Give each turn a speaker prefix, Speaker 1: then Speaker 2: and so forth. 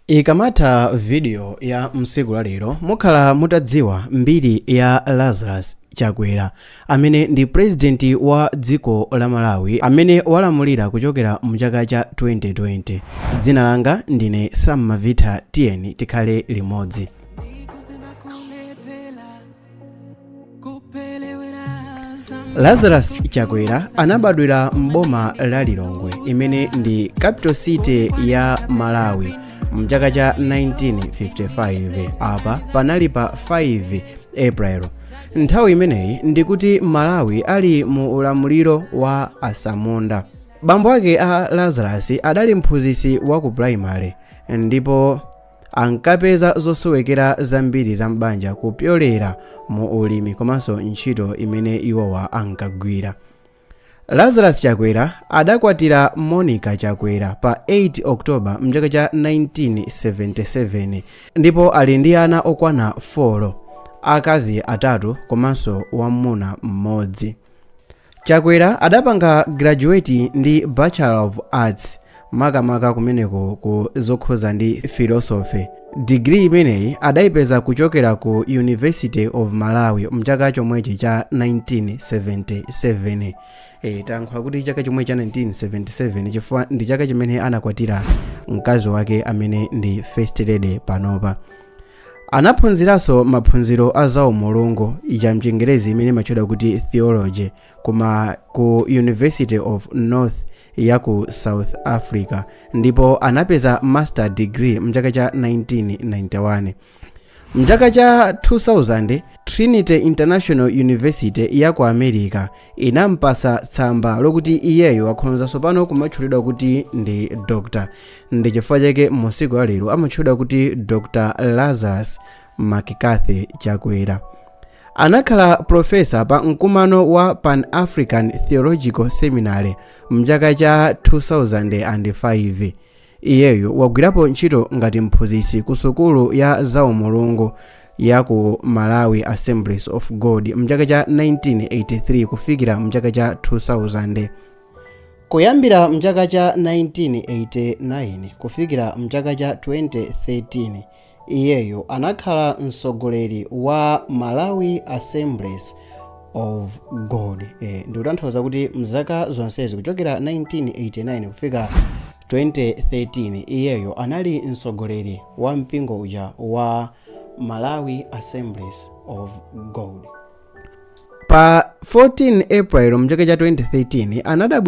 Speaker 1: Ikamatha video ya msiku la lero mukhala mutadziwa mbiri ya Lazarus Chakwera amene ndi president wa dziko la Malawi amene walamulira kuchokera mu chaka cha 2020. Dzina langa ndine Sam Mavita, tiyeni tikhale limodzi. Lazarus Chakwera anabadwira mboma la Lilongwe imene ndi capital city ya Malawi mchaka cha 1955. Apa panali pa 5 April. Nthawi imeneyi ndikuti Malawi ali mu ulamuliro wa Asamunda. Bambo ake a Lazarus adali mphunzitsi wa ku primary ndipo ankapeza zosowekera zambiri za mbanja kupyolera mu ulimi komanso ntchito imene iwowa ankagwira. Lazarus Chakwera adakwatira Monica Chakwera pa 8 October mchaka cha 1977 ndipo ali ndi ana okwana 4, akazi 3 komanso wamuna mmodzi. Chakwera adapanga graduate ndi Bachelor of Arts makamaka kumeneko ku zokhuza ndi philosophy. Degree imeneyi adayipeza kuchokera ku University of Malawi mchaka chomwechi cha 1977. Tankhula kuti chaka chomwe cha 1977 chifukwa ndi chaka chimene anakwatira mkazi wake amene ndi first lady panopa. Anaphunziranso maphunziro a zaumulungu ya mchingerezi imene matchedwa kuti theology ku University of North ya ku South Africa ndipo anapeza master degree mchaka cha 1991. Mchaka cha 2000 Trinity International University ya ku America inampasa tsamba lokuti iyeyo akhonzanso pano kumatchulidwa kuti ndi doctor. Ndi chifukwa chake msiku la lero amatchulidwa kuti Dr. Lazarus McCarthy Chakwera. Anakhala profesa pa mkumano wa Pan-African Theological Seminary mchaka cha 2005. Iyeyo wagwirapo ntchito ngati mphunzitsi ku sukulu ya zaumulungu ya ku Malawi Assemblies of God mchaka cha 1983 kufikira mchaka cha 2000. Kuyambira mchaka cha 1989 kufikira mchaka cha 2013 iyeyo anakhala mtsogoleri wa Malawi Assemblies of God. Ndikutanthauza kuti mzaka zonsezi kuchokera 1989 kufika 2013 iyeyo anali mtsogoleri wa mpingo uja wa Malawi Assemblies of God. Pa 14 April mchaka cha 2013 anadabwitsa